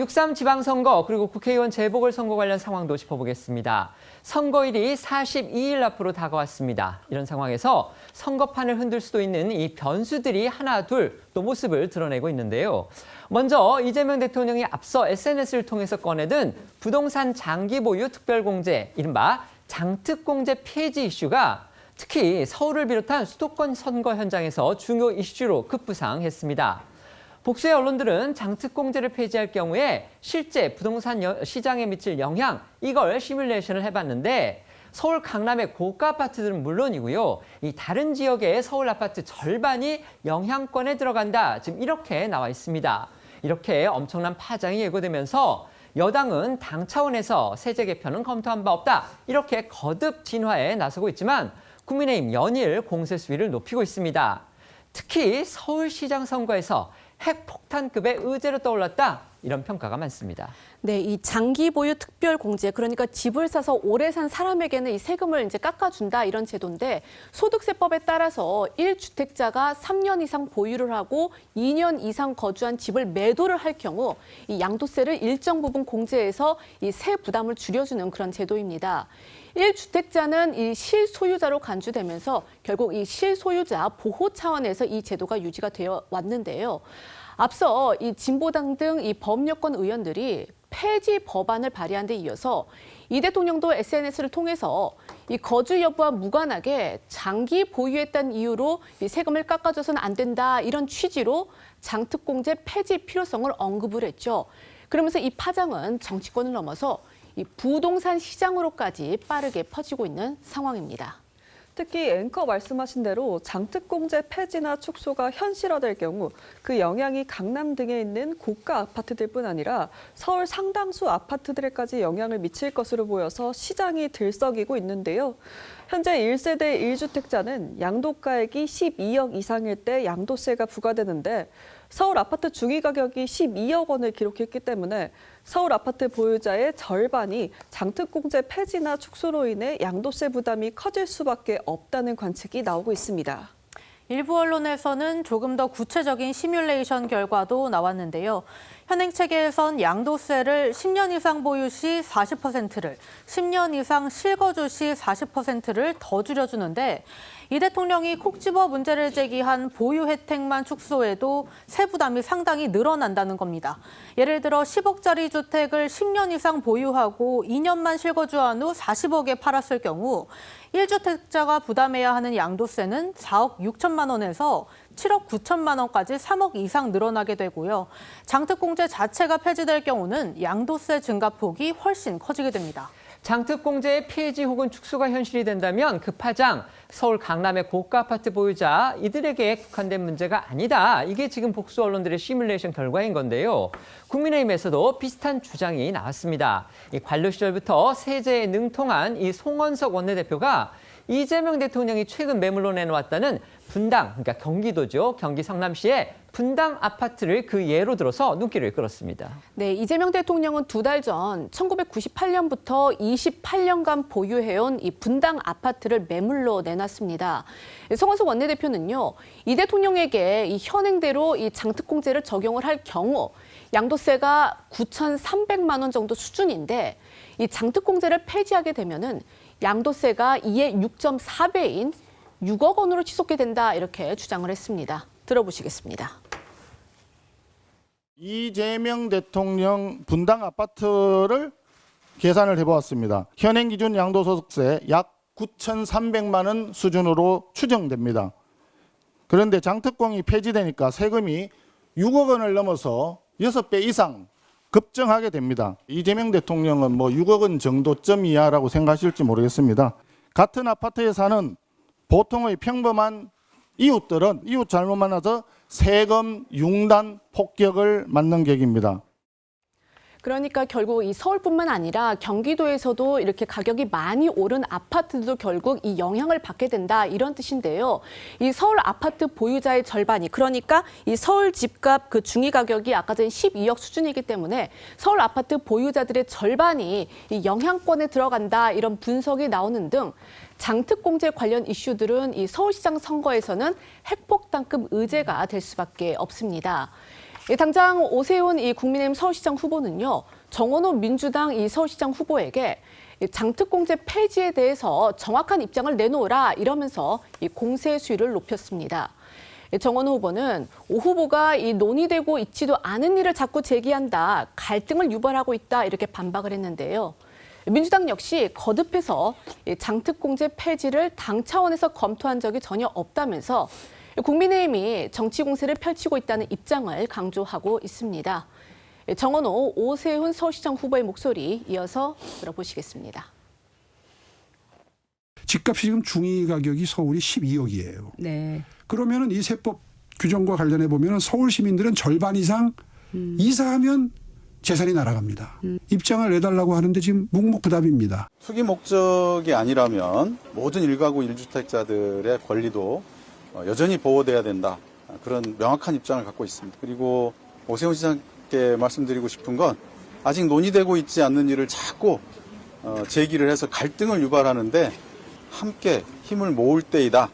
6.3 지방선거 그리고 국회의원 재보궐선거 관련 상황도 짚어보겠습니다. 선거일이 42일 앞으로 다가왔습니다. 이런 상황에서 선거판을 흔들 수도 있는 이 변수들이 하나 둘 또 모습을 드러내고 있는데요. 먼저 이재명 대통령이 앞서 SNS를 통해서 꺼내든 부동산 장기 보유 특별공제, 이른바 장특공제 폐지 이슈가 특히 서울을 비롯한 수도권 선거 현장에서 중요 이슈로 급부상했습니다. 복수의 언론들은 장특공제를 폐지할 경우에 실제 부동산 시장에 미칠 영향, 이걸 시뮬레이션을 해봤는데 서울 강남의 고가 아파트들은 물론이고요. 이 다른 지역의 서울 아파트 절반이 영향권에 들어간다. 지금 이렇게 나와 있습니다. 이렇게 엄청난 파장이 예고되면서 여당은 당 차원에서 세제 개편은 검토한 바 없다. 이렇게 거듭 진화에 나서고 있지만 국민의힘 연일 공세 수위를 높이고 있습니다. 특히 서울시장 선거에서 핵폭탄급의 의제로 떠올랐다. 이런 평가가 많습니다. 네, 이 장기 보유 특별 공제, 그러니까 집을 사서 오래 산 사람에게는 이 세금을 이제 깎아준다 이런 제도인데 소득세법에 따라서 1주택자가 3년 이상 보유를 하고 2년 이상 거주한 집을 매도를 할 경우 이 양도세를 일정 부분 공제해서 이 세 부담을 줄여주는 그런 제도입니다. 1주택자는 이 실소유자로 간주되면서 결국 이 실소유자 보호 차원에서 이 제도가 유지가 되어 왔는데요. 앞서 이 진보당 등 이 범여권 의원들이 폐지 법안을 발의한 데 이어서 이 대통령도 SNS를 통해서 이 거주 여부와 무관하게 장기 보유했다는 이유로 이 세금을 깎아줘서는 안 된다 이런 취지로 장특공제 폐지 필요성을 언급을 했죠. 그러면서 이 파장은 정치권을 넘어서 이 부동산 시장으로까지 빠르게 퍼지고 있는 상황입니다. 특히 앵커 말씀하신 대로 장특공제 폐지나 축소가 현실화될 경우 그 영향이 강남 등에 있는 고가 아파트들뿐 아니라 서울 상당수 아파트들에까지 영향을 미칠 것으로 보여서 시장이 들썩이고 있는데요. 현재 1세대 1주택자는 양도가액이 12억 이상일 때 양도세가 부과되는데 서울 아파트 중위 가격이 12억 원을 기록했기 때문에 서울 아파트 보유자의 절반이 장특공제 폐지나 축소로 인해 양도세 부담이 커질 수밖에 없다는 관측이 나오고 있습니다. 일부 언론에서는 조금 더 구체적인 시뮬레이션 결과도 나왔는데요. 현행 체계에선 양도세를 10년 이상 보유 시 40%를, 10년 이상 실거주 시 40%를 더 줄여주는데 이 대통령이 콕 집어 문제를 제기한 보유 혜택만 축소해도 세부담이 상당히 늘어난다는 겁니다. 예를 들어 10억짜리 주택을 10년 이상 보유하고 2년만 실거주한 후 40억에 팔았을 경우 1주택자가 부담해야 하는 양도세는 4억 6천만 원에서 7억 9천만 원까지 3억 이상 늘어나게 되고요. 장특공제 자체가 폐지될 경우는 양도세 증가폭이 훨씬 커지게 됩니다. 장특공제의 폐지 혹은 축소가 현실이 된다면 그 파장, 서울 강남의 고가 아파트 보유자 이들에게 국한된 문제가 아니다. 이게 지금 복수 언론들의 시뮬레이션 결과인 건데요. 국민의힘에서도 비슷한 주장이 나왔습니다. 이 관료 시절부터 세제에 능통한 이 송원석 원내대표가 이재명 대통령이 최근 매물로 내놓았다는 분당, 그러니까 경기도죠. 경기 성남시의 분당 아파트를 그 예로 들어서 눈길을 끌었습니다. 네, 이재명 대통령은 2달 전 1998년부터 28년간 보유해온 이 분당 아파트를 매물로 내놨습니다. 송원석 원내대표는요, 이 대통령에게 이 현행대로 이 장특공제를 적용을 할 경우 양도세가 9,300만 원 정도 수준인데 이 장특공제를 폐지하게 되면은 양도세가 이에 6.4배인 6억 원으로 치솟게 된다 이렇게 주장을 했습니다. 들어보시겠습니다. 이재명 대통령 분당 아파트를 계산을 해보았습니다. 현행 기준 양도소득세 약 9,300만 원 수준으로 추정됩니다. 그런데 장특공이 폐지되니까 세금이 6억 원을 넘어서 6배 이상 급증하게 됩니다. 이재명 대통령은 뭐 6억 원 정도쯤이야라고 생각하실지 모르겠습니다. 같은 아파트에 사는 보통의 평범한 이웃들은 이웃 잘못 만나서 세금 융단 폭격을 맞는 격입니다. 그러니까 결국 이 서울뿐만 아니라 경기도에서도 이렇게 가격이 많이 오른 아파트들도 결국 이 영향을 받게 된다 이런 뜻인데요. 이 서울 아파트 보유자의 절반이 그러니까 이 서울 집값 그 중위 가격이 아까 전 12억 수준이기 때문에 서울 아파트 보유자들의 절반이 이 영향권에 들어간다 이런 분석이 나오는 등 장특공제 관련 이슈들은 이 서울시장 선거에서는 핵폭탄급 의제가 될 수밖에 없습니다. 당장 오세훈 이 국민의힘 서울시장 후보는요, 정원호 민주당 이 서울시장 후보에게 장특공제 폐지에 대해서 정확한 입장을 내놓으라 이러면서 이 공세 수위를 높였습니다. 정원호 후보는 오 후보가 이 논의되고 있지도 않은 일을 자꾸 제기한다, 갈등을 유발하고 있다 이렇게 반박을 했는데요. 민주당 역시 거듭해서 장특공제 폐지를 당 차원에서 검토한 적이 전혀 없다면서 국민의힘이 정치 공세를 펼치고 있다는 입장을 강조하고 있습니다. 정원호, 오세훈 서울시장 후보의 목소리 이어서 들어보시겠습니다. 집값이 지금 중위 가격이 서울이 12억이에요. 네. 그러면은 이 세법 규정과 관련해 보면은 서울 시민들은 절반 이상 이사하면 재산이 날아갑니다. 입장을 내달라고 하는데 지금 묵묵부답입니다. 투기 목적이 아니라면 모든 1가구 1주택자들의 권리도 여전히 보호돼야 된다. 그런 명확한 입장을 갖고 있습니다. 그리고 오세훈 시장께 말씀드리고 싶은 건 아직 논의되고 있지 않는 일을 자꾸 제기를 해서 갈등을 유발하는데 함께 힘을 모을 때이다.